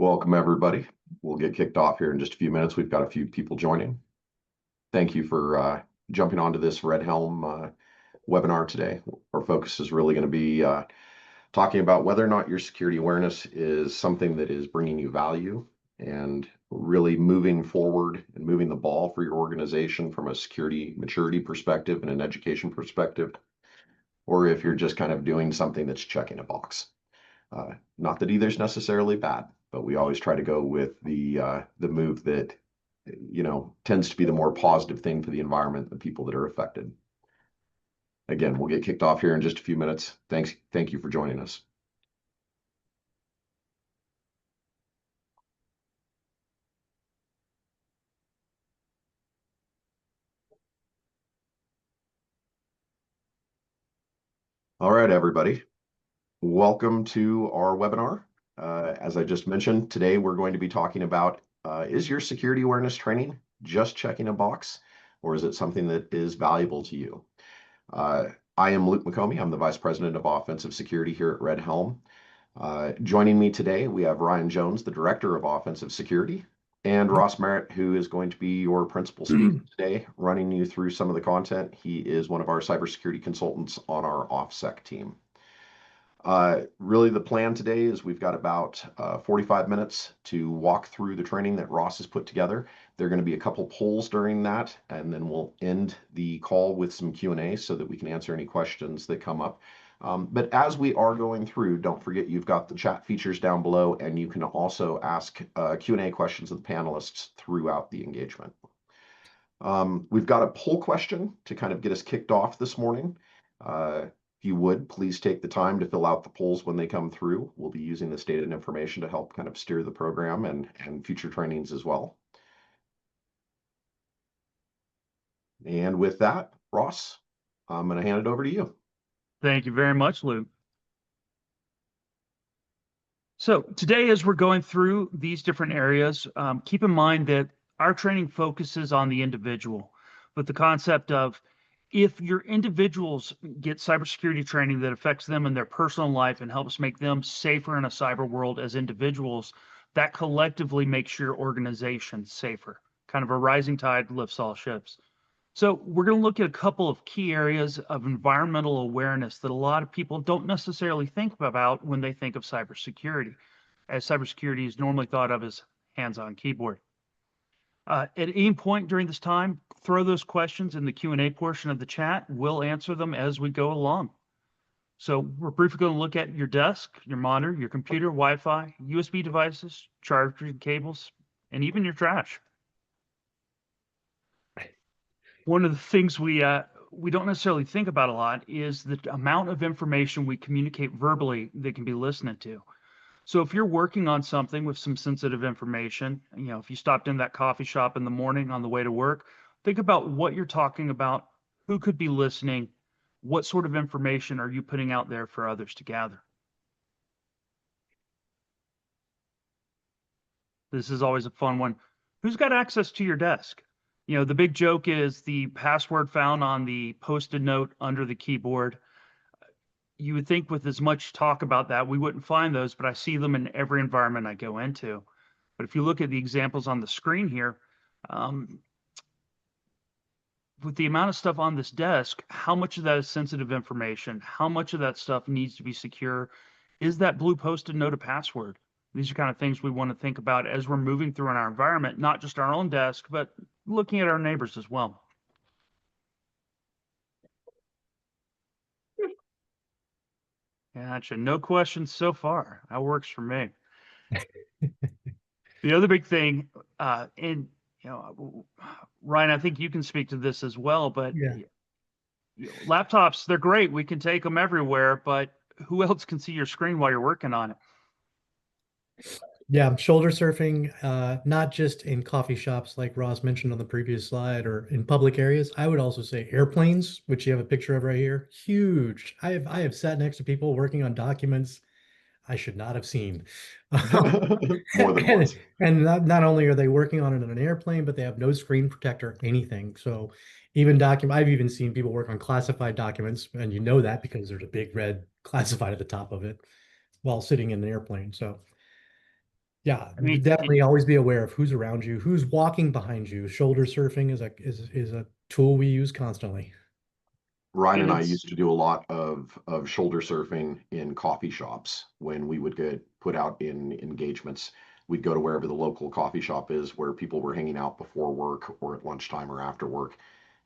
Welcome, everybody. We'll get kicked off here in just a few minutes. We've got a few people joining. Thank you for jumping onto this Red Helm webinar today. Our focus is really going to be talking about whether or not your security awareness is something that is bringing you value and really moving forward and moving the ball for your organization from a security maturity perspective and an education perspective, or if you're just kind of doing something that's checking a box. Not that either's necessarily bad, but we always try to go with the move that tends to be the more positive thing for the environment, the people that are affected. Again, we'll get kicked off here in just a few minutes. Thank you for joining us. All right, everybody. Welcome to our webinar. As I just mentioned, today we're going to be talking about is your security awareness training just checking a box, or is it something that is valuable to you? I am Luke McComey. I'm the Vice President of Offensive Security here at Red Helm. Joining me today, we have Ryan Jones, the Director of Offensive Security, and Ross Merritt, who is going to be your principal speaker today, running you through some of the content. He is one of our cybersecurity consultants on our OffSec team. Really, the plan today is we've got about 45 minutes to walk through the training that Ross has put together. There are going to be a couple polls during that, and then we'll end the call with some Q&A so that we can answer any questions that come up. But as we are going through, don't forget you've got the chat features down below, and you can also ask Q&A questions of the panelists throughout the engagement. We've got a poll question to kind of get us kicked off this morning. If you would, please take the time to fill out the polls when they come through. We'll be using this data and information to help kind of steer the program and future trainings as well. And with that, Ross, I'm going to hand it over to you. Thank you very much, Luke. So today, as we're going through these different areas, keep in mind that our training focuses on the individual, with the concept of if your individuals get cybersecurity training that affects them in their personal life and helps make them safer in a cyber world as individuals, that collectively makes your organization safer. Kind of a rising tide lifts all ships. So we're going to look at a couple of key areas of environmental awareness that a lot of people don't necessarily think about when they think of cybersecurity, as cybersecurity is normally thought of as hands-on keyboard. At any point during this time, throw those questions in the Q&A portion of the chat. We'll answer them as we go along. So we're briefly going to look at your desk, your monitor, your computer, Wi-Fi, USB devices, charging cables, and even your trash. One of the things we don't necessarily think about a lot is the amount of information we communicate verbally that can be listened to. So if you're working on something with some sensitive information, if you stopped in that coffee shop in the morning on the way to work, think about what you're talking about, who could be listening, what sort of information are you putting out there for others to gather. This is always a fun one. Who's got access to your desk? The big joke is the password found on the Post-it note under the keyboard. You would think with as much talk about that, we wouldn't find those, but I see them in every environment I go into. But if you look at the examples on the screen here, with the amount of stuff on this desk, how much of that is sensitive information? How much of that stuff needs to be secure? Is that blue Post-it note a password? These are kind of things we want to think about as we're moving through in our environment, not just our own desk, but looking at our neighbors as well. Gotcha. No questions so far. That works for me. The other big thing, and Ryan, I think you can speak to this as well, but laptops, they're great. We can take them everywhere, but who else can see your screen while you're working on it? Yeah, shoulder surfing, not just in coffee shops like Ross mentioned on the previous slide or in public areas. I would also say airplanes, which you have a picture of right here. Huge. I have sat next to people working on documents I should not have seen. More than once. And not only are they working on it in an airplane, but they have no screen protector, anything. So even I've even seen people work on classified documents, and you know that because there's a big red classified at the top of it while sitting in an airplane. So Yeah, I mean, definitely always be aware of who's around you, who's walking behind you. Shoulder surfing is a tool we use constantly. Ryan and and I it's used to do a lot of shoulder surfing in coffee shops when we would get put out in engagements. We'd go to wherever the local coffee shop is where people were hanging out before work or at lunchtime or after work.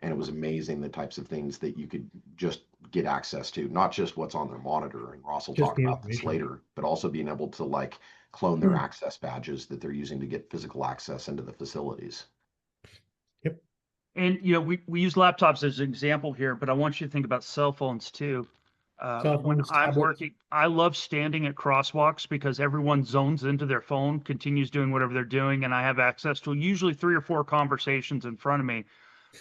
And it was amazing the types of things that you could just get access to, not just what's on their monitor. And Ross will Just talk the about this information. later, but also being able to like clone their access badges that they're using to get physical access into the facilities. Yep. And we use laptops as an example here, but I want you to think about cell phones too. Cell When phones, I'm tablets. working, I love standing at crosswalks because everyone zones into their phone, continues doing whatever they're doing, and I have access to usually 3 or 4 conversations in front of me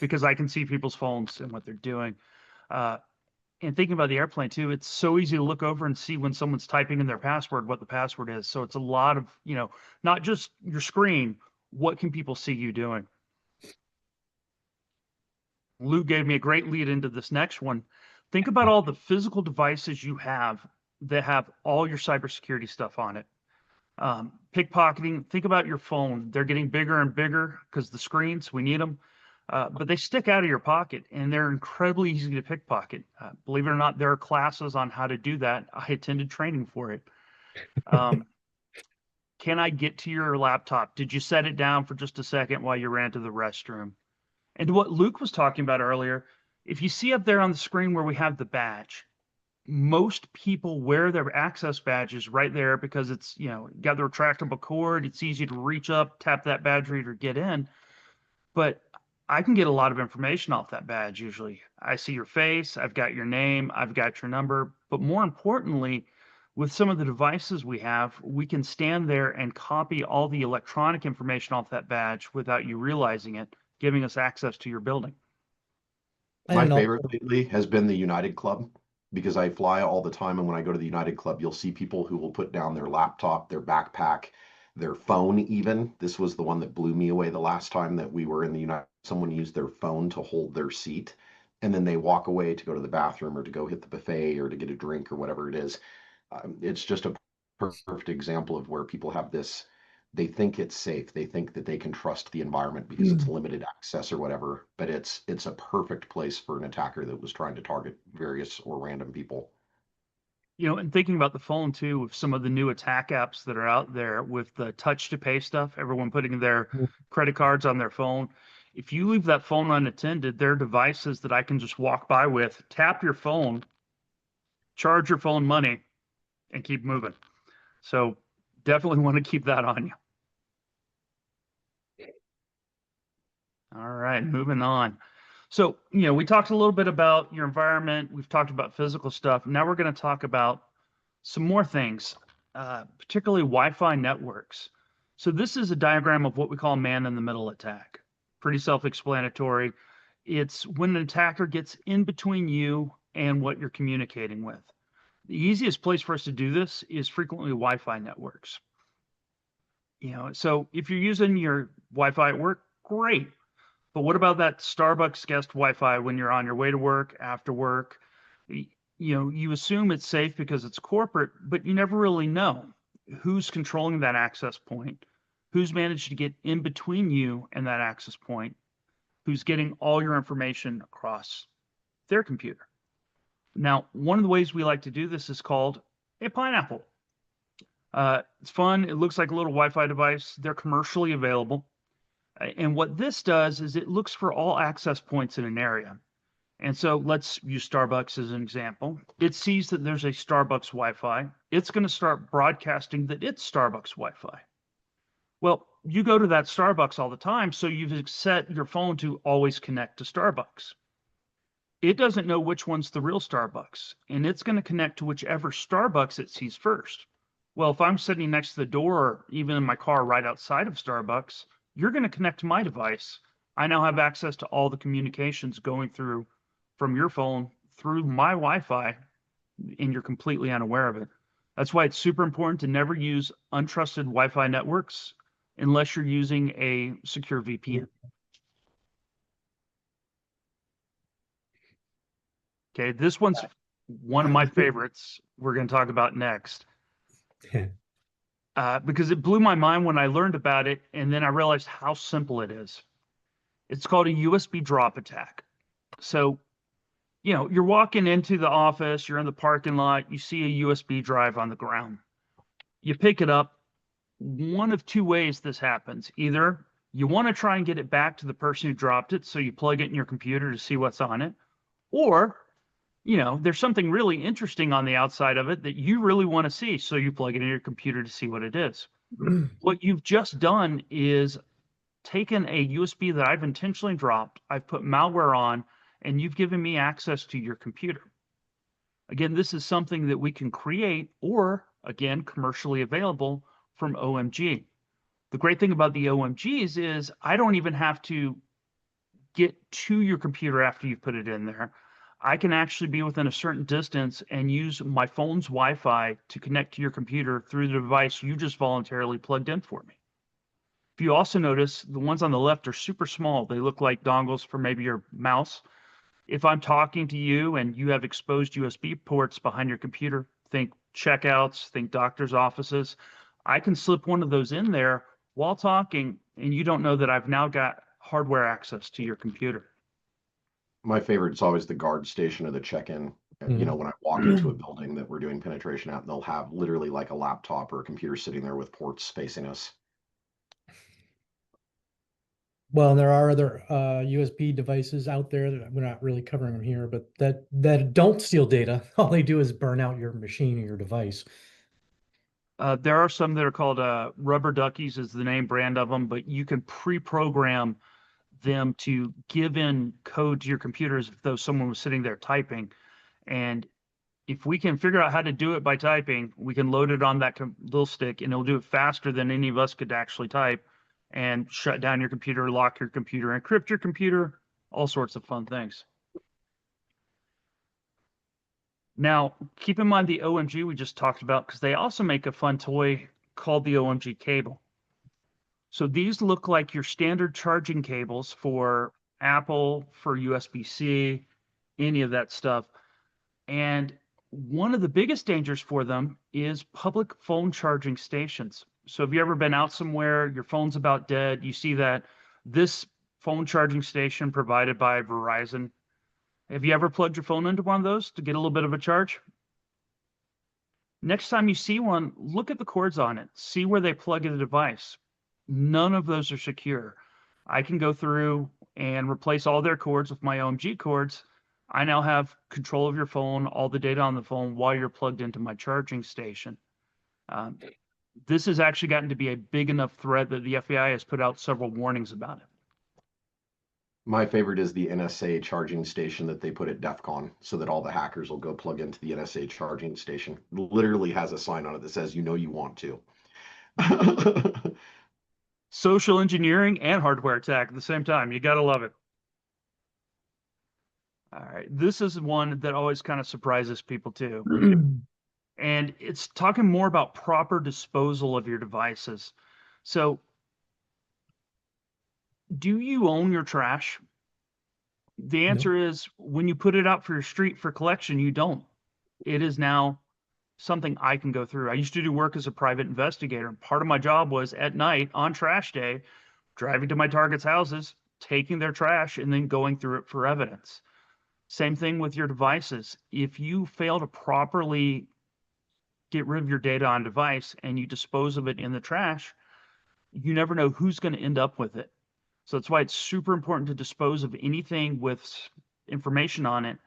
because I can see people's phones and what they're doing. Uh, and thinking about the airplane too, it's so easy to look over and see when someone's typing in their password, what the password is. So it's a lot of, not just your screen, what can people see you doing? Lou gave me a great lead into this next one. Think about all the physical devices you have that have all your cybersecurity stuff on it. Pickpocketing, think about your phone. They're getting bigger and bigger because the screens, we need them. But they stick out of your pocket and they're incredibly easy to pickpocket. Believe it or not, there are classes on how to do that. I attended training for it. Um, can I get to your laptop? Did you set it down for just a second while you ran to the restroom? And what Luke was talking about earlier, if you see up there on the screen where we have the badge, most people wear their access badges right there because it's, got the retractable cord. It's easy to reach up, tap that badge reader, get in. But I can get a lot of information off that badge usually. I see your face, I've got your name, I've got your number. But more importantly, with some of the devices we have, we can stand there and copy all the electronic information off that badge without you realizing it, giving us access to your building. My And favorite also, lately has been the United Club because I fly all the time. And when I go to the United Club, you'll see people who will put down their laptop, their backpack, their phone, even. This was the one that blew me away the last time that we were in the United. Someone used their phone to hold their seat, and then they walk away to go to the bathroom or to go hit the buffet or to get a drink or whatever it is. It's just a perfect example of where people have this, they think it's safe. They think that they can trust the environment because it's limited access or whatever, but it's a perfect place for an attacker that was trying to target various or random people. And thinking about the phone too, with some of the new attack apps that are out there with the touch to pay stuff, everyone putting their credit cards on their phone. If you leave that phone unattended, there are devices that I can just walk by with, tap your phone, charge your phone money, and keep moving. So definitely want to keep that on you. All right, moving on. So, we talked a little bit about your environment. We've talked about physical stuff. Now we're going to talk about some more things, particularly Wi-Fi networks. So this is a diagram of what we call man-in-the-middle attack. Pretty self-explanatory. It's when an attacker gets in between you and what you're communicating with. The easiest place for us to do this is frequently Wi-Fi networks. So if you're using your Wi-Fi at work, great. But what about that Starbucks guest Wi-Fi when you're on your way to work, after work? You assume it's safe because it's corporate, but you never really know who's controlling that access point, who's managed to get in between you and that access point, who's getting all your information across their computer. Now, one of the ways we like to do this is called a pineapple. It's fun. It looks like a little Wi-Fi device. They're commercially available. And what this does is it looks for all access points in an area. And so let's use Starbucks as an example. It sees that there's a Starbucks Wi-Fi. It's going to start broadcasting that it's Starbucks Wi-Fi. Well, you go to that Starbucks all the time, so you've set your phone to always connect to Starbucks. It doesn't know which one's the real Starbucks, and it's going to connect to whichever Starbucks it sees first. Well, if I'm sitting next to the door or even in my car right outside of Starbucks, you're going to connect to my device. I now have access to all the communications going through from your phone through my Wi-Fi, and you're completely unaware of it. That's why it's super important to never use untrusted Wi-Fi networks unless you're using a secure VPN. Okay, this one's one of my favorites we're going to talk about next. because it blew my mind when I learned about it, and then I realized how simple it is. It's called a USB drop attack. So, you're walking into the office, you're in the parking lot, you see a USB drive on the ground. You pick it up. One of two ways this happens. Either you want to try and get it back to the person who dropped it, so you plug it in your computer to see what's on it, or there's something really interesting on the outside of it that you really want to see, so you plug it in your computer to see what it is. What you've just done is taken a USB that I've intentionally dropped, I've put malware on, and you've given me access to your computer. Again, this is something that we can create or, again, commercially available from OMG. The great thing about the OMGs is I don't even have to get to your computer after you've put it in there. I can actually be within a certain distance and use my phone's Wi-Fi to connect to your computer through the device you just voluntarily plugged in for me. If you also notice, the ones on the left are super small. They look like dongles for maybe your mouse. If I'm talking to you and you have exposed USB ports behind your computer, think checkouts, think doctor's offices, I can slip one of those in there while talking, and you don't know that I've now got hardware access to your computer. My favorite is always the guard station or the check-in. When I walk into a building that we're doing penetration at, they'll have literally like a laptop or a computer sitting there with ports facing us. Well, and there are other USB devices out there that we're not really covering them here, but that don't steal data. All they do is burn out your machine or your device. There are some that are called rubber duckies is the name brand of them, but you can pre-program them to give in code to your computers if though someone was sitting there typing. And if we can figure out how to do it by typing, we can load it on that little stick and it'll do it faster than any of us could actually type and shut down your computer, lock your computer, encrypt your computer, all sorts of fun things. Now, keep in mind the OMG we just talked about, because they also make a fun toy called the OMG cable. So these look like your standard charging cables for Apple, for USB-C, any of that stuff. And one of the biggest dangers for them is public phone charging stations. So have you ever been out somewhere, your phone's about dead, you see that this phone charging station provided by Verizon. Have you ever plugged your phone into one of those to get a little bit of a charge? Next time you see one, look at the cords on it, see where they plug in the device. None of those are secure. I can go through and replace all their cords with my OMG cords. I now have control of your phone, all the data on the phone while you're plugged into my charging station. This has actually gotten to be a big enough threat that the FBI has put out several warnings about it. My favorite is the NSA charging station that they put at DEF CON so that all the hackers will go plug into the NSA charging station. It literally has a sign on it that says, you want to. Social engineering and hardware attack at the same time. You got to love it. All right. This is one that always kind of surprises people too. And it's talking more about proper disposal of your devices. So, do you own your trash? The answer is when you put it out for your street for collection, you don't. It is now something I can go through. I used to do work as a private investigator. Part of my job was at night on trash day, driving to my targets' houses, taking their trash, and then going through it for evidence. Same thing with your devices. If you fail to properly get rid of your data on device and you dispose of it in the trash, you never know who's going to end up with it. So that's why it's super important to dispose of anything with information on it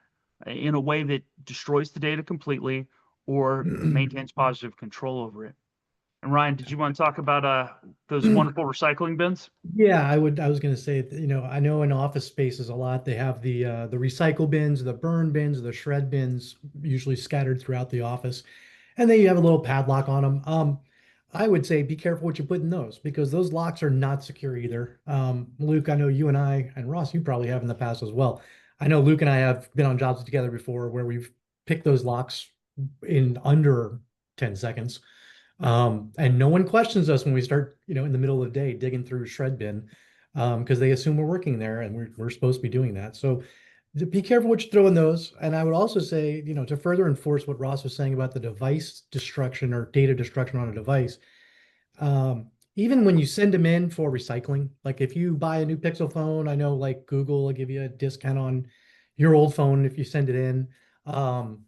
in a way that destroys the data completely or maintains positive control over it. And Ryan, did you want to talk about those wonderful recycling bins? Yeah, I was going to say, I know in office spaces a lot, they have the recycle bins, the burn bins, the shred bins, usually scattered throughout the office. And then you have a little padlock on them. I would say be careful what you put in those because those locks are not secure either. Luke, I know you and I, and Ross, you probably have in the past as well. I know Luke and I have been on jobs together before where we've picked those locks in under 10 seconds. And no one questions us when we start, in the middle of the day digging through shred bin, because they assume we're working there and we're supposed to be doing that. So be careful what you throw in those. And I would also say, to further enforce what Ross was saying about the device destruction or data destruction on a device, Even when you send them in for recycling, like if you buy a new Pixel phone, I know like Google will give you a discount on your old phone if you send it in. Um,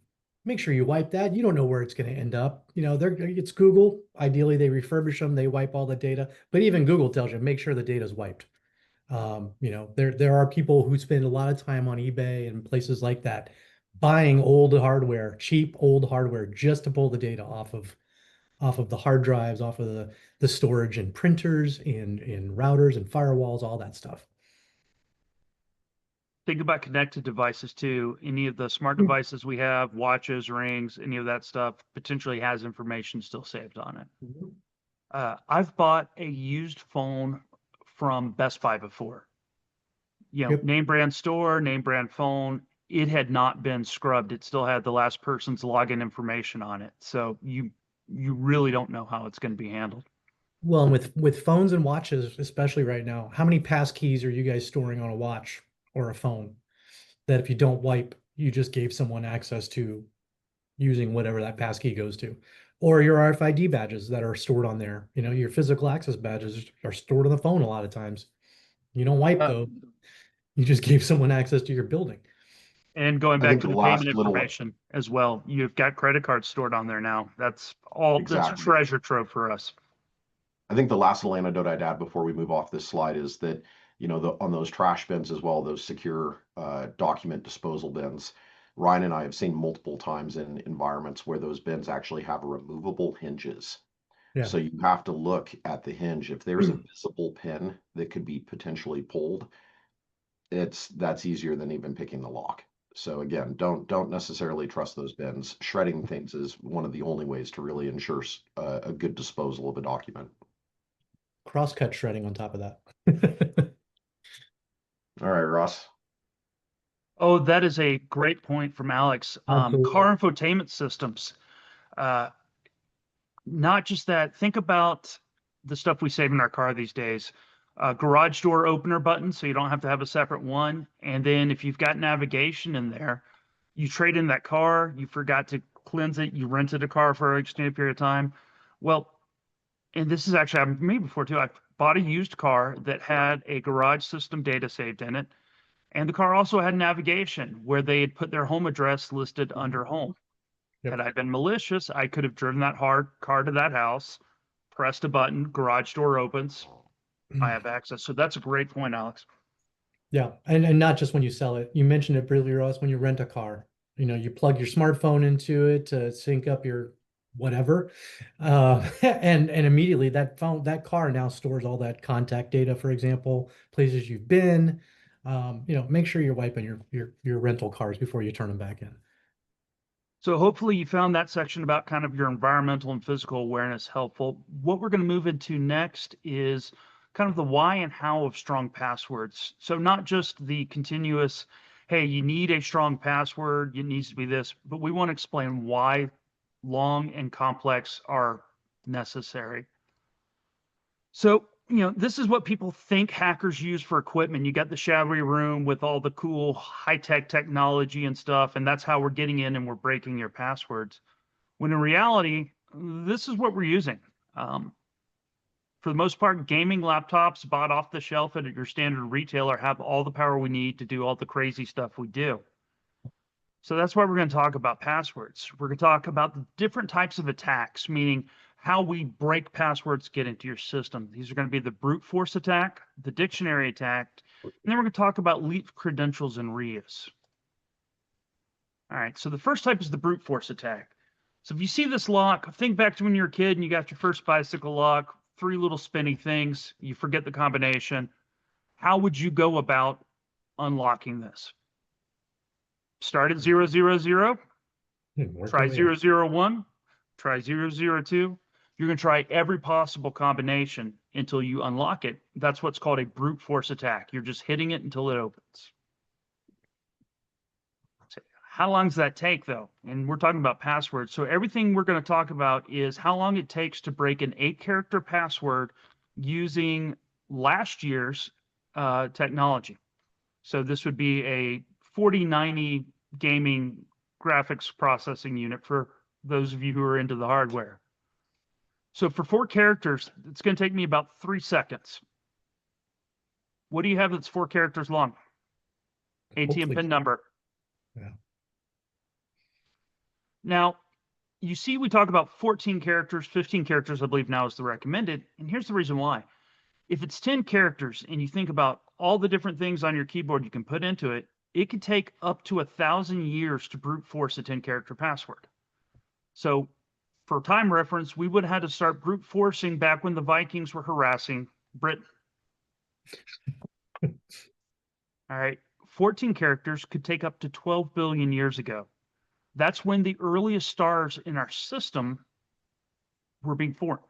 Make sure you wipe that. You don't know where it's going to end up. It's Google. Ideally, they refurbish them, they wipe all the data, but even Google tells you make sure the data is wiped. There are people who spend a lot of time on eBay and places like that buying old hardware, cheap old hardware, just to pull the data off of the hard drives, off of the storage and printers and routers and firewalls, all that stuff. Think about connected devices too. Any of the smart Hmm. devices we have, watches, rings, any of that stuff potentially has information still saved on it. I've bought a used phone from Best Buy before. Yep. Name brand store, name brand phone. It had not been scrubbed. It still had the last person's login information on it. So you really don't know how it's going to be handled. Well, and with phones and watches, especially right now, how many pass keys are you guys storing on a watch or a phone that if you don't wipe, you just gave someone access to using whatever that pass key goes to? Or your RFID badges that are stored on there. Your physical access badges are stored on the phone a lot of times. You don't wipe Uh, those. You just gave someone access to your building. and going I back think to the the payment last little information as well, you've got credit cards stored on there now. That's exactly. treasure trove for us. I think the last little anecdote I'd add before we move off this slide is that, on those trash bins as well, those secure document disposal bins, Ryan and I have seen multiple times in environments where those bins actually have removable hinges. Yeah. So you have to look at the hinge. If there's a visible pin that could be potentially pulled, that's easier than even picking the lock. So again, don't necessarily trust those bins. Shredding things is one of the only ways to really ensure a good disposal of a document. Cross-cut shredding on top of that. All right, Ross. Oh, that is a great point from Alex. Absolutely. Car infotainment systems. Uh, Not just that, think about the stuff we save in our car these days. Garage door opener button, so you don't have to have a separate one. And then if you've got navigation in there, you trade in that car, you forgot to cleanse it, you rented a car for an extended period of time. Well, and this has actually happened to me before too. I bought a used car that had a garage system data saved in it. And the car also had navigation where they had put their home address listed under home. Had Yep. I been malicious, I could have driven that hard car to that house, pressed a button, garage door opens, I have access. So that's a great point, Alex. Yeah, and not just when you sell it. You mentioned it earlier, Ross, when you rent a car. You plug your smartphone into it to sync up your whatever, and immediately that car now stores all that contact data, for example, places you've been. Make sure you're wiping your rental cars before you turn them back in. So hopefully you found that section about kind of your environmental and physical awareness helpful. What we're going to move into next is kind of the why and how of strong passwords. So not just the continuous, hey, you need a strong password, it needs to be this, but we want to explain why long and complex are necessary. So, this is what people think hackers use for equipment. You got the shadowy room with all the cool high-tech technology and stuff, and that's how we're getting in and we're breaking your passwords. When in reality, this is what we're using. Um, for the most part, gaming laptops bought off the shelf at your standard retailer have all the power we need to do all the crazy stuff we do. So that's why we're going to talk about passwords. We're going to talk about the different types of attacks, meaning how we break passwords get into your system. These are going to be the brute force attack, the dictionary attack, and then we're going to talk about leaked credentials and reuse. All right, so the first type is the brute force attack. So if you see this lock, think back to when you were a kid and you got your first bicycle lock, three little spinny things, you forget the combination. How would you go about unlocking this? Start at 000, Work your try way up. 001, try 002. You're going to try every possible combination until you unlock it. That's what's called a brute force attack. You're just hitting it until it opens. So how long does that take, though? And we're talking about passwords. So everything we're going to talk about is how long it takes to break an 8-character password using last year's technology. So this would be a 4090 gaming graphics processing unit for those of you who are into the hardware. So for 4 characters, it's going to take me about 3 seconds. What do you have that's 4 characters long? ATM Hopefully. PIN number. Yeah. Now, you see we talk about 14 characters, 15 characters, I believe now is the recommended. And here's the reason why. If it's 10 characters and you think about all the different things on your keyboard you can put into it, it could take up to 1,000 years to brute force a 10-character password. So for time reference, we would have had to start brute forcing back when the Vikings were harassing Britain. All right. 14 characters could take up to 12 billion years ago. That's when the earliest stars in our system were being formed.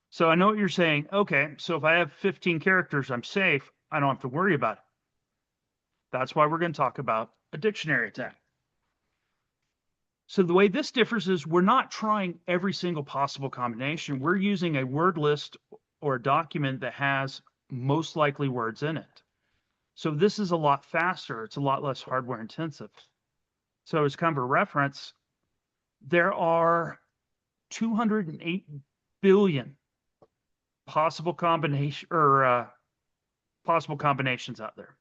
So I know what you're saying. Okay, so if I have 15 characters, I'm safe. I don't have to worry about it. That's why we're going to talk about a dictionary attack. So the way this differs is we're not trying every single possible combination. We're using a word list or a document that has most likely words in it. So this is a lot faster. It's a lot less hardware intensive. So as kind of a reference, there are 208 billion possible combinations out there.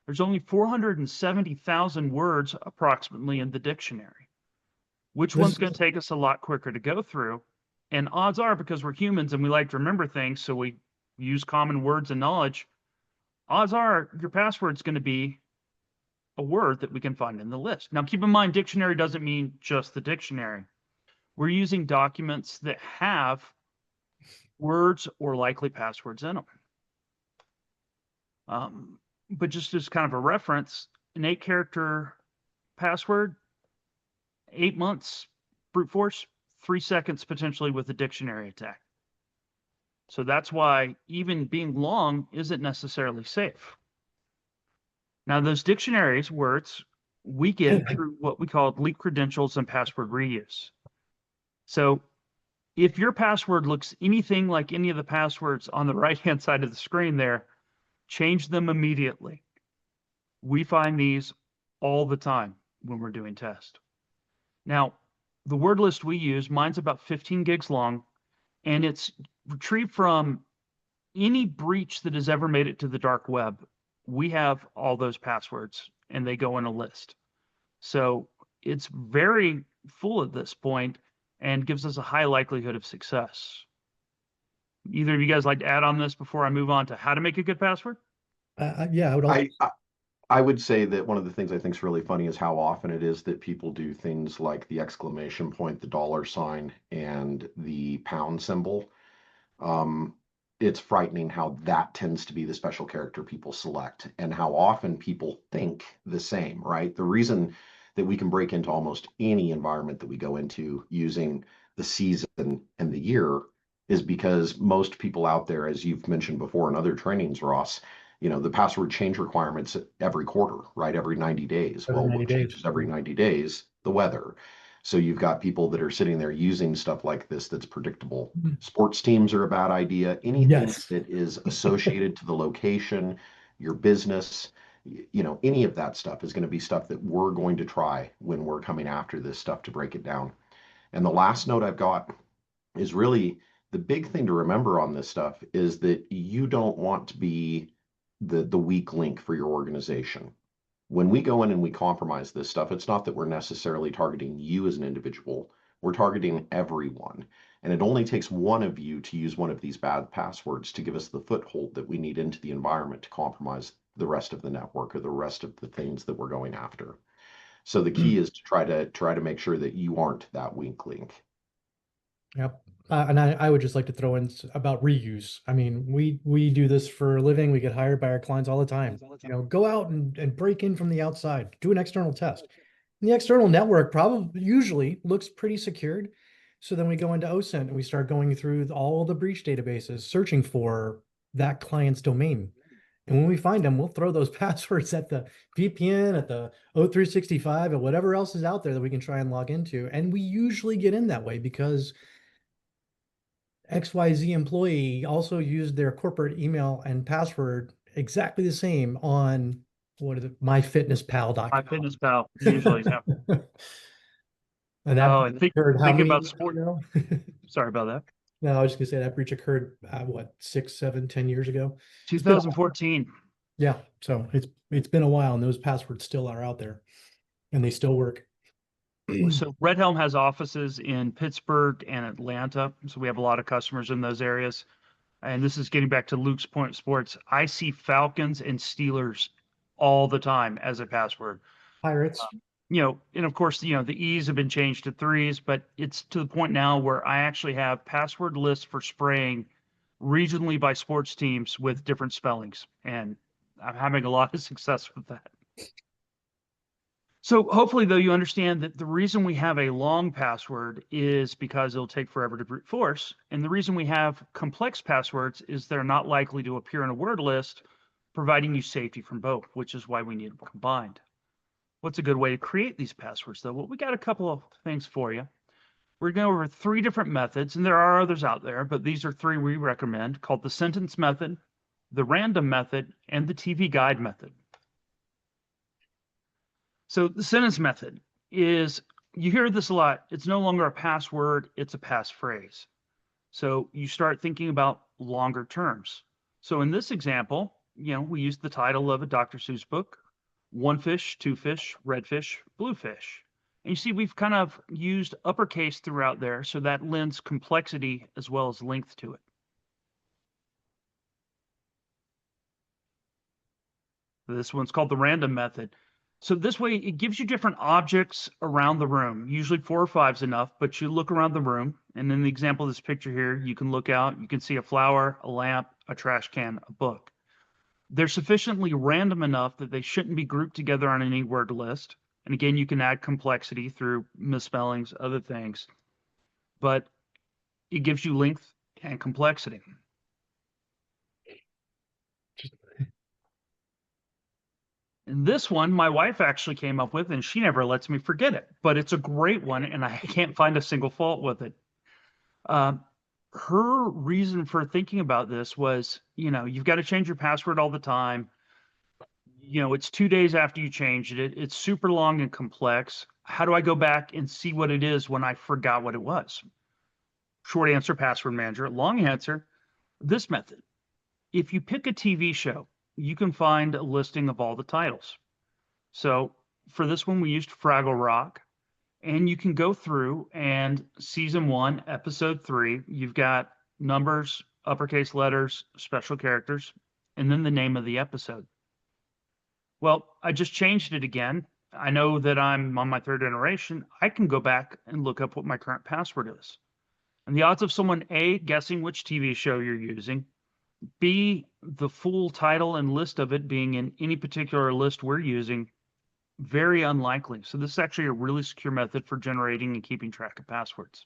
There's only 470,000 words approximately in the dictionary. Which one's going to take us a lot quicker to go through? And odds are, because we're humans and we like to remember things, so we use common words and knowledge, odds are your password's going to be a word that we can find in the list. Now, keep in mind, dictionary doesn't mean just the dictionary. We're using documents that have words or likely passwords in them. But just as kind of a reference, an 8-character password, 8 months brute force, 3 seconds potentially with a dictionary attack. So that's why even being long isn't necessarily safe. Now, those dictionaries words we get through what we call leaked credentials and password reuse. So if your password looks anything like any of the passwords on the right-hand side of the screen there, change them immediately. We find these all the time when we're doing tests. Now, the word list we use, mine's about 15 gigs long, and it's retrieved from any breach that has ever made it to the dark web. We have all those passwords, and they go in a list. So it's very full at this point and gives us a high likelihood of success. Either of you guys like to add on this before I move on to how to make a good password? Yeah, I would also. I would say that one of the things I think is really funny is how often it is that people do things like the exclamation point, the dollar sign, and the pound symbol. Um, it's frightening how that tends to be the special character people select and how often people think the same, right? The reason that we can break into almost any environment that we go into using the season and the year is because most people out there, as you've mentioned before in other trainings, Ross, the password change requirements every quarter, right? Every 90 days. Every Well, 90 what days. changes every 90 days? The weather. So you've got people that are sitting there using stuff like this that's predictable. Sports teams are a bad idea. Anything Yes. that is associated to the location, your business, any of that stuff is going to be stuff that we're going to try when we're coming after this stuff to break it down. And the last note I've got is really the big thing to remember on this stuff is that you don't want to be the weak link for your organization. When we go in and we compromise this stuff, it's not that we're necessarily targeting you as an individual. We're targeting everyone. And it only takes one of you to use one of these bad passwords to give us the foothold that we need into the environment to compromise the rest of the network or the rest of the things that we're going after. So the key is to try to make sure that you aren't that weak link. Yep. And I would just like to throw in about reuse. I mean, we do this for a living. We get hired by our clients all the time. Go out and break in from the outside, do an external test. And the external network probably usually looks pretty secured. So then we go into OSINT and we start going through all the breach databases, searching for that client's domain. And when we find them, we'll throw those passwords at the VPN, at the O365, and whatever else is out there that we can try and log into. And we usually get in that way because XYZ employee also used their corporate email and password exactly the same on what is it, myfitnesspal.com. MyFitnessPal, usually, yeah. And that Oh, breach I think occurred how thinking many about years sport. ago? Sorry about that. No, I was just gonna say that breach occurred, what, 6, 7, 10 years ago? It's been a while. 2014. Yeah, so it's been a while, and those passwords still are out there, and they still work. So Red Helm has offices in Pittsburgh and Atlanta. So we have a lot of customers in those areas. And this is getting back to Luke's point of sports. I see Falcons and Steelers all the time as a password. Pirates. And of course, the E's have been changed to threes, but it's to the point now where I actually have password lists for spraying regionally by sports teams with different spellings. And I'm having a lot of success with that. So hopefully, though, you understand that the reason we have a long password is because it'll take forever to brute force. And the reason we have complex passwords is they're not likely to appear in a word list, providing you safety from both, which is why we need them combined. What's a good way to create these passwords, though? Well, we got a couple of things for you. We're going over 3 different methods, and there are others out there, but these are 3 we recommend, called the sentence method, the random method, and the TV guide method. So the sentence method is, you hear this a lot. It's no longer a password, it's a passphrase. So you start thinking about longer terms. So in this example, we use the title of a Dr. Seuss book, one fish, two fish, red fish, blue fish. And you see, we've kind of used uppercase throughout there, so that lends complexity as well as length to it. This one's called the random method. So this way, it gives you different objects around the room. Usually 4 or 5 is enough, but you look around the room, and in the example of this picture here, you can look out, you can see a flower, a lamp, a trash can, a book. They're sufficiently random enough that they shouldn't be grouped together on any word list. And again, you can add complexity through misspellings, other things, but it gives you length and complexity. And this one, my wife actually came up with, and she never lets me forget it, but it's a great one, and I can't find a single fault with it. Her reason for thinking about this was, you've got to change your password all the time. It's 2 days after you changed it. It's super long and complex. How do I go back and see what it is when I forgot what it was? Short answer, password manager. Long answer, this method. If you pick a TV show, you can find a listing of all the titles. So for this one, we used Fraggle Rock, and you can go through and season 1, episode 3, you've got numbers, uppercase letters, special characters, and then the name of the episode. Well, I just changed it again. I know that I'm on my 3rd iteration. I can go back and look up what my current password is. And the odds of someone A, guessing which TV show you're using, B, the full title and list of it being in any particular list we're using, very unlikely. So this is actually a really secure method for generating and keeping track of passwords.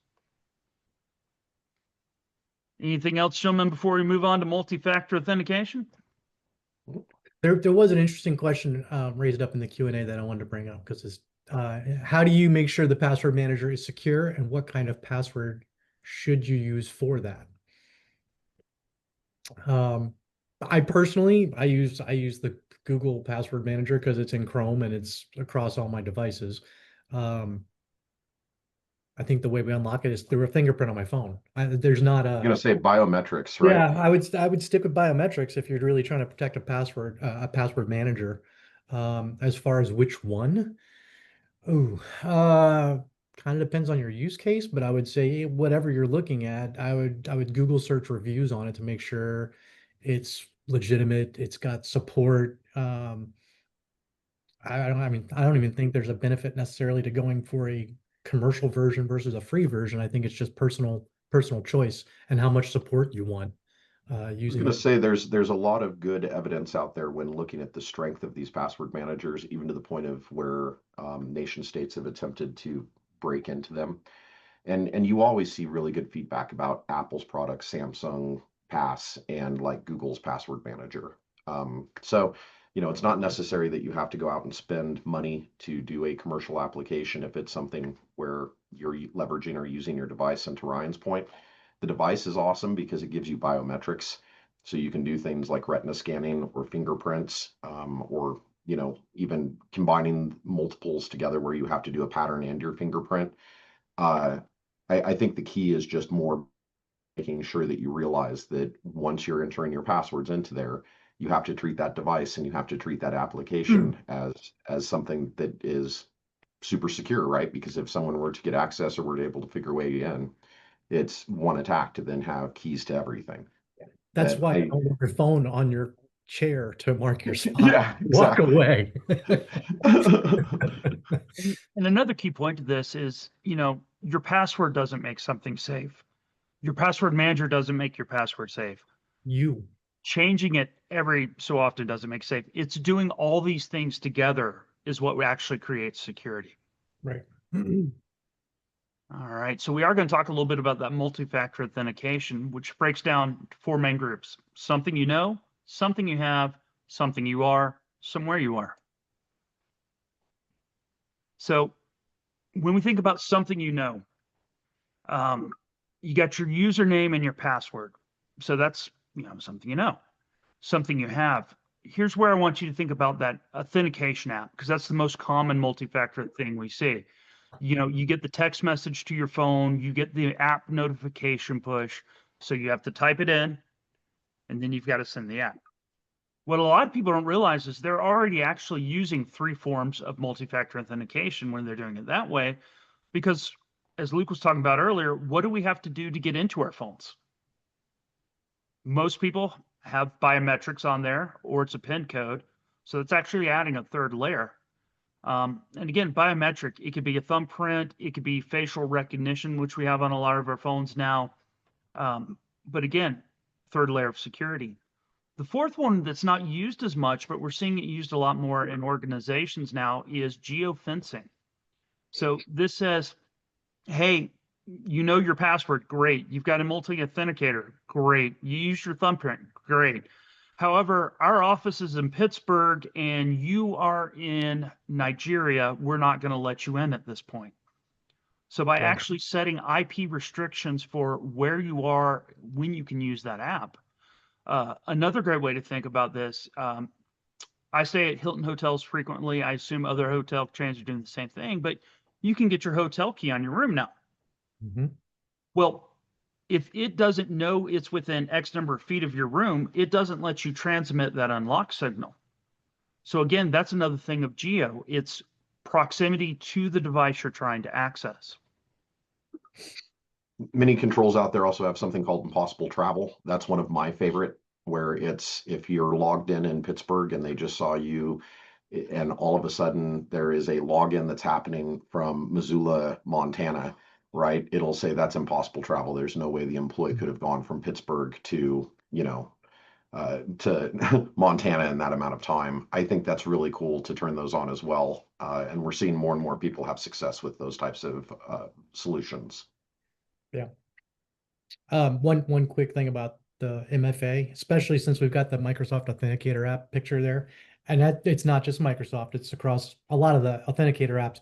Anything else, gentlemen, before we move on to multi-factor authentication? There was an interesting question raised up in the Q&A that I wanted to bring up, because it's how do you make sure the password manager is secure, and what kind of password should you use for that? I personally, I use the Google password manager because it's in Chrome and it's across all my devices. I think the way we unlock it is through a fingerprint on my phone. There's not I'm gonna a, say biometrics, right? yeah, I would stick with biometrics if you're really trying to protect a password manager. As far as which one, oh, kind of depends on your use case, but I would say whatever you're looking at, I would Google search reviews on it to make sure it's legitimate, it's got support. I don't even think there's a benefit necessarily to going for a commercial version versus a free version. I think it's just personal choice and how much support you want I was using going to it. say there's a lot of good evidence out there when looking at the strength of these password managers, even to the point of where nation states have attempted to break into them. And you always see really good feedback about Apple's products, Samsung Pass, and like Google's password manager. So, it's not necessary that you have to go out and spend money to do a commercial application if it's something where you're leveraging or using your device. And to Ryan's point, the device is awesome because it gives you biometrics. So you can do things like retina scanning or fingerprints, or even combining multiples together where you have to do a pattern and your fingerprint. Uh, I think the key is just more making sure that you realize that once you're entering your passwords into there, you have to treat that device and you have to treat that application as something that is super secure, right? Because if someone were to get access or were able to figure a way in, it's one attack to then have keys to everything. That's why you I don't leave your phone on your chair to mark your spot. Yeah, Walk exactly. away. And another key point to this is, your password doesn't make something safe. Your password manager doesn't make your password safe. You. Changing it every so often doesn't make safe. It's doing all these things together is what actually creates security. Right. All right, so we are going to talk a little bit about that multi-factor authentication, which breaks down four main groups: something you know, something you have, something you are, somewhere you are. So when we think about something you know, you got your username and your password. So that's, something you know. Something you have. Here's where I want you to think about that authentication app, because that's the most common multi-factor thing we see. You get the text message to your phone, you get the app notification push. So you have to type it in, and then you've got to send the app. What a lot of people don't realize is they're already actually using three forms of multi-factor authentication when they're doing it that way, because as Luke was talking about earlier, what do we have to do to get into our phones? Most people have biometrics on there, or it's a PIN code. So it's actually adding a third layer. And again, biometric, it could be a thumbprint, it could be facial recognition, which we have on a lot of our phones now. But again, third layer of security. The fourth one that's not used as much, but we're seeing it used a lot more in organizations now, is geofencing. So this says, hey, you know your password, great. You've got a multi-authenticator, great. You use your thumbprint, great. However, our office is in Pittsburgh and you are in Nigeria. We're not going to let you in at this point. So by Right. actually setting IP restrictions for where you are when you can use that app. Another great way to think about this, I stay at Hilton hotels frequently. I assume other hotel chains are doing the same thing, but you can get your hotel key on your room now. Mhm. Well, if it doesn't know it's within X number of feet of your room, it doesn't let you transmit that unlock signal. So again, that's another thing of geo. It's proximity to the device you're trying to access. Many controls out there also have something called impossible travel. That's one of my favorite, where it's if you're logged in Pittsburgh and they just saw you, and all of a sudden there is a login that's happening from Missoula, Montana, right? It'll say that's impossible travel. There's no way the employee could have gone from Pittsburgh to, to Montana in that amount of time. I think that's really cool to turn those on as well. And we're seeing more and more people have success with those types of solutions. Yeah. One quick thing about the MFA, especially since we've got the Microsoft Authenticator app picture there, and that it's not just Microsoft, it's across a lot of the Authenticator apps.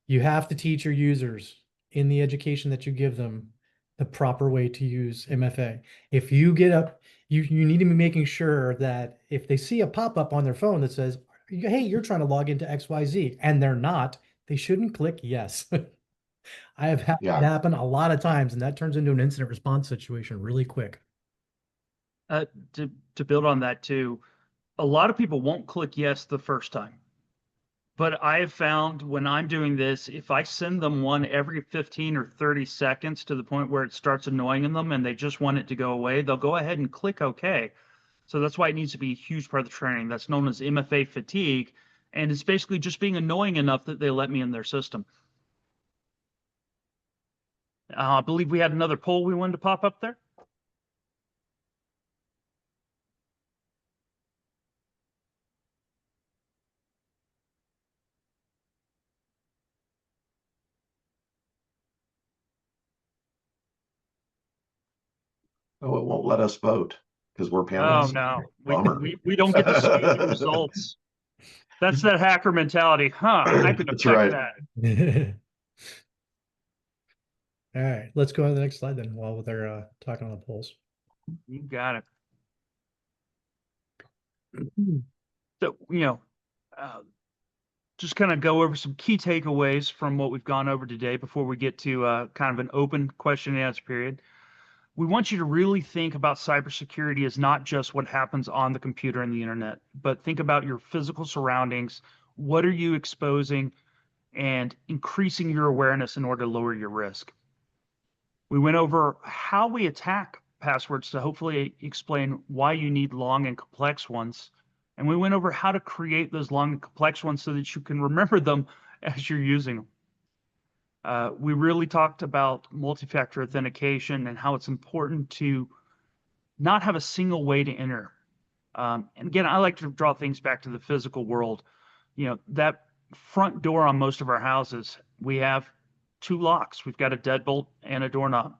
You have to teach your users in the education that you give them the proper way to use MFA. If you get up, you need to be making sure that if they see a pop-up on their phone that says, hey, you're trying to log into XYZ, and they're not, they shouldn't click yes. I have had it Yeah, happen a lot of times, and that turns into an incident response situation really quick. Uh, to build on that too, a lot of people won't click yes the first time. But I have found when I'm doing this, if I send them one every 15 or 30 seconds to the point where it starts annoying them and they just want it to go away, they'll go ahead and click OK. So that's why it needs to be a huge part of the training. That's known as MFA fatigue. And it's basically just being annoying enough that they let me in their system. I believe we had another poll we wanted to pop up there. oh, it won't let us vote because we're Oh panelists. no, Bummer. we don't get to see the results. That's that hacker mentality. Huh, I can That's affect right. that. All right, let's go on to the next slide then while they're talking on the polls. You got it. So, uh, just kind of go over some key takeaways from what we've gone over today before we get to kind of an open question and answer period. We want you to really think about cybersecurity as not just what happens on the computer and the internet, but think about your physical surroundings. What are you exposing and increasing your awareness in order to lower your risk? We went over how we attack passwords to hopefully explain why you need long and complex ones. And we went over how to create those long and complex ones so that you can remember them as you're using them. We really talked about multi-factor authentication and how it's important to not have a single way to enter. And again, I like to draw things back to the physical world. That front door on most of our houses, we have two locks. We've got a deadbolt and a doorknob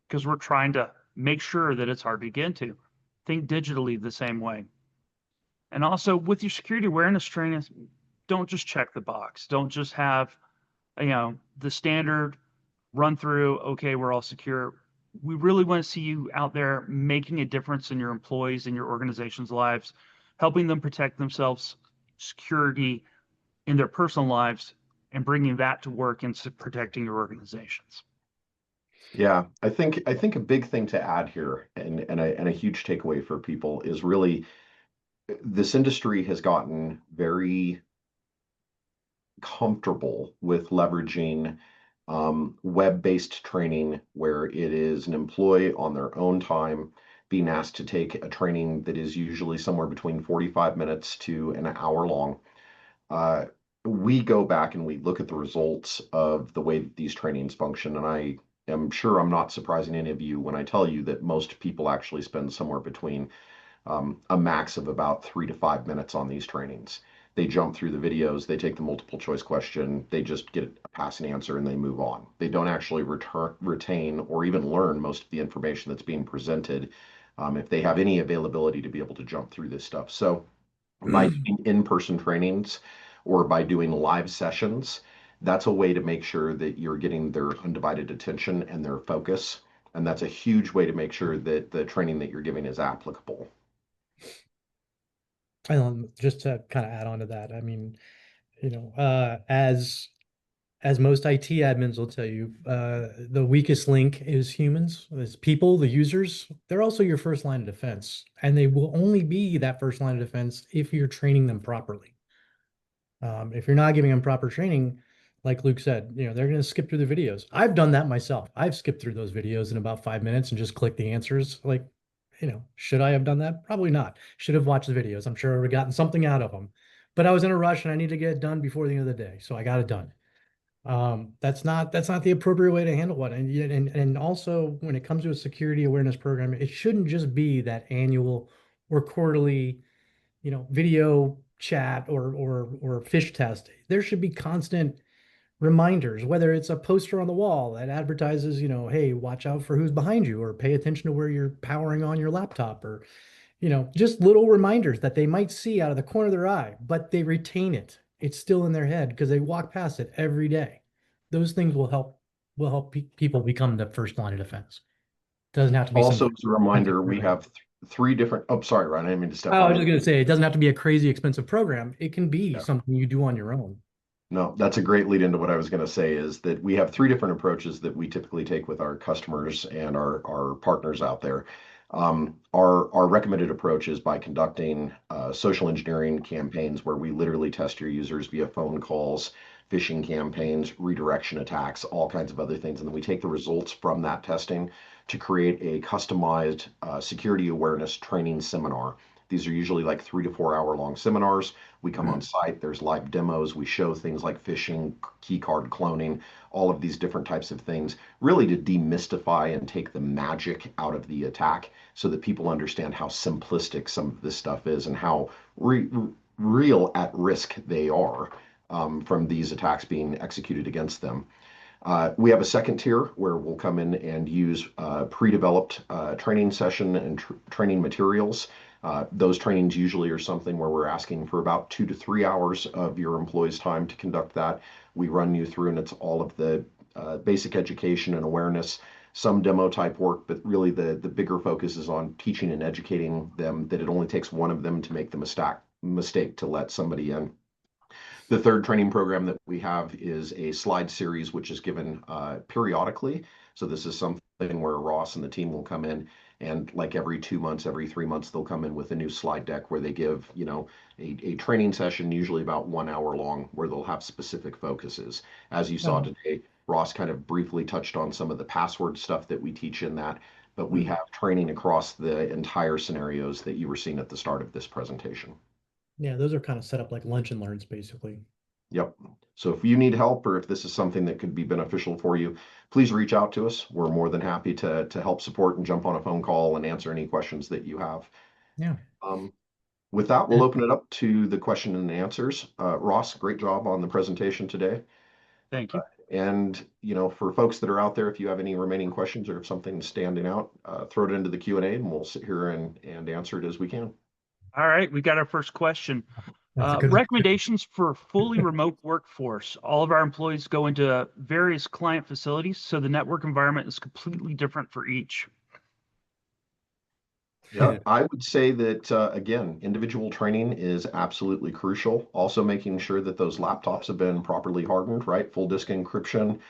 because we're trying to make sure that it's hard to get into. Think digitally the same way. And also with your security awareness training, don't just check the box. Don't just have, the standard run through, okay, we're all secure. We really want to see you out there making a difference in your employees and your organization's lives, helping them protect themselves, security in their personal lives, and bringing that to work and protecting your organizations. Yeah, I think a big thing to add here, and a huge takeaway for people is really this industry has gotten very comfortable with leveraging web-based training where it is an employee on their own time being asked to take a training that is usually somewhere between 45 minutes to an hour long. Uh, we go back and we look at the results of the way that these trainings function, and I am sure I'm not surprising any of you when I tell you that most people actually spend somewhere between a max of about 3 to 5 minutes on these trainings. They jump through the videos, they take the multiple choice question, they just get a pass and answer, and they move on. They don't actually retain or even learn most of the information that's being presented if they have any availability to be able to jump through this stuff. So by doing in-person trainings or by doing live sessions, that's a way to make sure that you're getting their undivided attention and their focus. And that's a huge way to make sure that the training that you're giving is applicable. Just to kind of add on to that, I mean, as most IT admins will tell you, the weakest link is humans, is people, the users. They're also your first line of defense, and they will only be that first line of defense if you're training them properly. If you're not giving them proper training, like Luke said, they're going to skip through the videos. I've done that myself. I've skipped through those videos in about 5 minutes and just clicked the answers. Like, should I have done that? Probably not. Should have watched the videos. I'm sure I would have gotten something out of them. But I was in a rush and I need to get it done before the end of the day, so I got it done. That's not the appropriate way to handle one. And also when it comes to a security awareness program, it shouldn't just be that annual or quarterly, video chat or fish test. There should be constant reminders, whether it's a poster on the wall that advertises, hey, watch out for who's behind you, or pay attention to where you're powering on your laptop, or just little reminders that they might see out of the corner of their eye, but they retain it. It's still in their head because they walk past it every day. Those things will help people become the first line of defense. Doesn't have to be Also, some as a reminder, we program. have three different. Oh, sorry, Ryan, I didn't mean to step Oh, I on was you. just going to say, it doesn't have to be a crazy expensive program. It can be Yeah. something you do on your own. No, that's a great lead into what I was going to say is that we have three different approaches that we typically take with our customers and our partners out there. Our recommended approach is by conducting social engineering campaigns where we literally test your users via phone calls, phishing campaigns, redirection attacks, all kinds of other things. And then we take the results from that testing to create a customized security awareness training seminar. These are usually like 3 to 4 hour long seminars. We come on site, there's live demos, we show things like phishing, key card cloning, all of these different types of things, really to demystify and take the magic out of the attack so that people understand how simplistic some of this stuff is and how real at risk they are from these attacks being executed against them. We have a second tier where we'll come in and use pre-developed training session and training materials. Those trainings usually are something where we're asking for about 2 to 3 hours of your employee's time to conduct that. We run you through, and it's all of the basic education and awareness, some demo type work, but really the bigger focus is on teaching and educating them that it only takes one of them to make the mistake to let somebody in. The third training program that we have is a slide series, which is given periodically. So this is something where Ross and the team will come in and like every 2 months, every 3 months, they'll come in with a new slide deck where they give, a training session, usually about 1 hour long, where they'll have specific focuses. As you saw Oh, today, Ross kind of briefly touched on some of the password stuff that we teach in that, but we have training across the entire scenarios that you were seeing at the start of this presentation. yeah, those are kind of set up like lunch and learns, basically. Yep. So if you need help or if this is something that could be beneficial for you, please reach out to us. We're more than happy to help support and jump on a phone call and answer any questions that you have. Yeah. Um, with that, we'll open it up to the question and answers. Ross, great job on the presentation today. Thank you. And for folks that are out there, if you have any remaining questions or if something's standing out, throw it into the Q&A and we'll sit here and answer it as we can. All right, we got our first question. That's a good one. Recommendations for fully remote workforce. All of our employees go into various client facilities, so the network environment is completely different for each. Yeah, I would say that again, individual training is absolutely crucial. Also, making sure that those laptops have been properly hardened, right? Full disk encryption,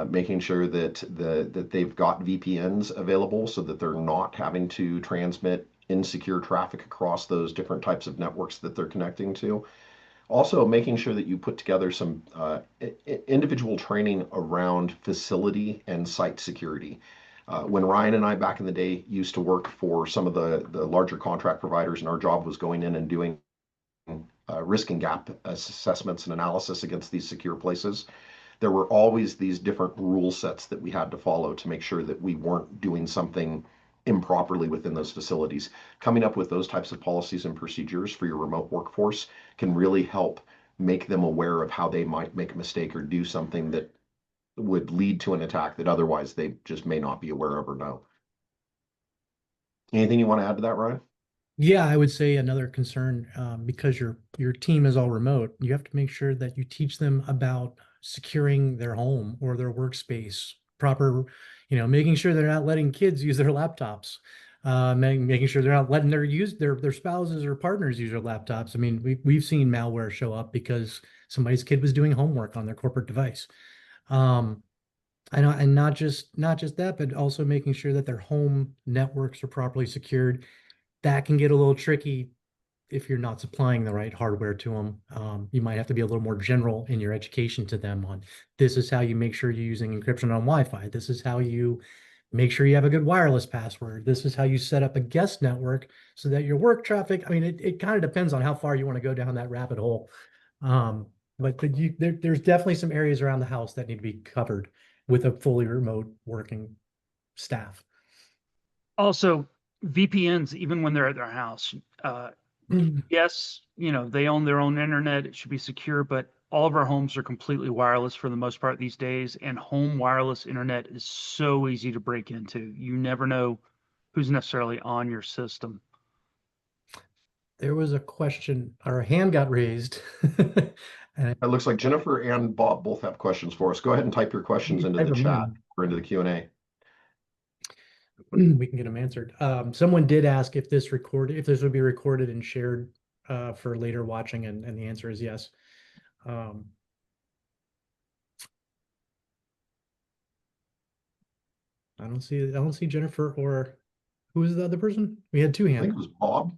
making sure that they've got VPNs available so that they're not having to transmit insecure traffic across those different types of networks that they're connecting to. Also, making sure that you put together some individual training around facility and site security. When Ryan and I back in the day used to work for some of the larger contract providers, and our job was going in and doing risk and gap assessments and analysis against these secure places, there were always these different rule sets that we had to follow to make sure that we weren't doing something improperly within those facilities. Coming up with those types of policies and procedures for your remote workforce can really help make them aware of how they might make a mistake or do something that would lead to an attack that otherwise they just may not be aware of or know. Anything you want to add to that, Ryan? Yeah, I would say another concern, because your team is all remote, you have to make sure that you teach them about securing their home or their workspace, proper, making sure they're not letting kids use their laptops, making sure they're not letting their spouses or partners use their laptops. I mean, we've seen malware show up because somebody's kid was doing homework on their corporate device. Um, I know, and not just that, but also making sure that their home networks are properly secured. That can get a little tricky if you're not supplying the right hardware to them. You might have to be a little more general in your education to them on this is how you make sure you're using encryption on Wi-Fi. This is how you make sure you have a good wireless password. This is how you set up a guest network so that your work traffic, I mean, it kind of depends on how far you want to go down that rabbit hole. There's definitely some areas around the house that need to be covered with a fully remote working staff. Also, VPNs, even when they're at their house, yes, they own their own internet. It should be secure, but all of our homes are completely wireless for the most part these days, and home wireless internet is so easy to break into. You never know who's necessarily on your system. There was a question, or a hand got raised. And It looks like Jennifer and Bob both have questions for us. Go ahead and type your questions you into type the them chat in, or into the Q&A. we can get them answered. Someone did ask if this would be recorded and shared for later watching, and the answer is yes. Um, I don't see Jennifer, or who is the other person? We had two I think hands. it was Bob.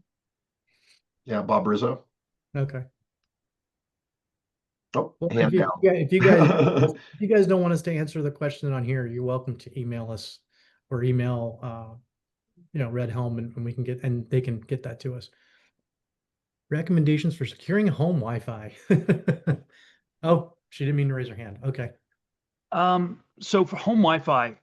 Yeah, Bob Rizzo. Okay. Oh, Well, hand down. if you guys don't want us to answer the question on here, you're welcome to email us or email Red Helm, and we can and they can get that to us. Recommendations for securing home Wi-Fi. Oh, she didn't mean to raise her hand. Okay. So for home Wi-Fi,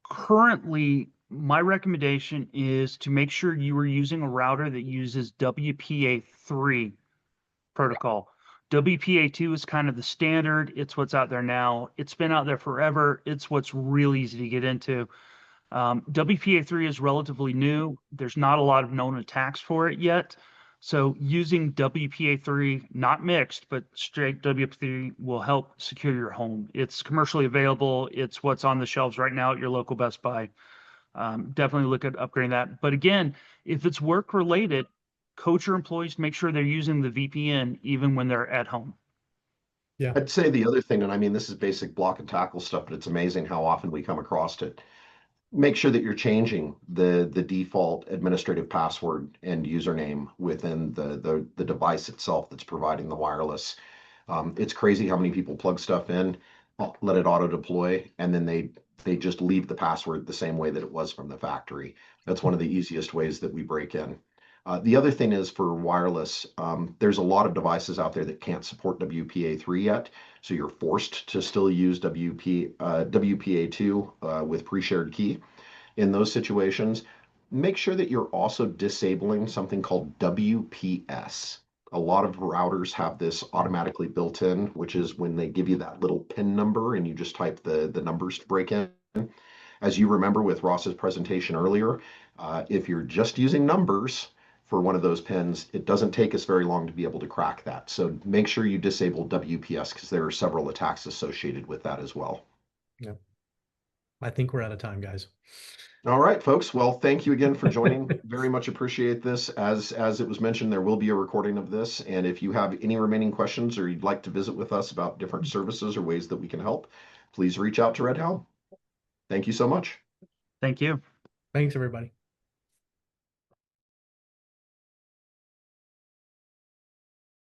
currently my recommendation is to make sure you are using a router that uses WPA3 protocol. WPA2 is kind of the standard. It's what's out there now. It's been out there forever. It's what's really easy to get into. WPA3 is relatively new. There's not a lot of known attacks for it yet. So using WPA3, not mixed, but straight WPA3 will help secure your home. It's commercially available. It's what's on the shelves right now at your local Best Buy. Definitely look at upgrading that. But again, if it's work related, coach your employees to make sure they're using the VPN even when they're at home. Yeah. I'd say the other thing, and I mean, this is basic block and tackle stuff, but it's amazing how often we come across it. Make sure that you're changing the default administrative password and username within the device itself that's providing the wireless. It's crazy how many people plug stuff in, let it auto deploy, and then they just leave the password the same way that it was from the factory. That's one of the easiest ways that we break in. The other thing is for wireless, there's a lot of devices out there that can't support WPA3 yet, so you're forced to still use WPA2 with pre-shared key. In those situations, make sure that you're also disabling something called WPS. A lot of routers have this automatically built in, which is when they give you that little PIN number and you just type the numbers to break in. As you remember with Ross's presentation earlier, if you're just using numbers for one of those pins, it doesn't take us very long to be able to crack that. So make sure you disable WPS because there are several attacks associated with that as well. Yeah. I think we're out of time, guys. All right, folks. Well, thank you again for joining. Very much appreciate this. As it was mentioned, there will be a recording of this. And if you have any remaining questions or you'd like to visit with us about different services or ways that we can help, please reach out to Red Helm. Thank you so much. Thank you. Thanks, everybody.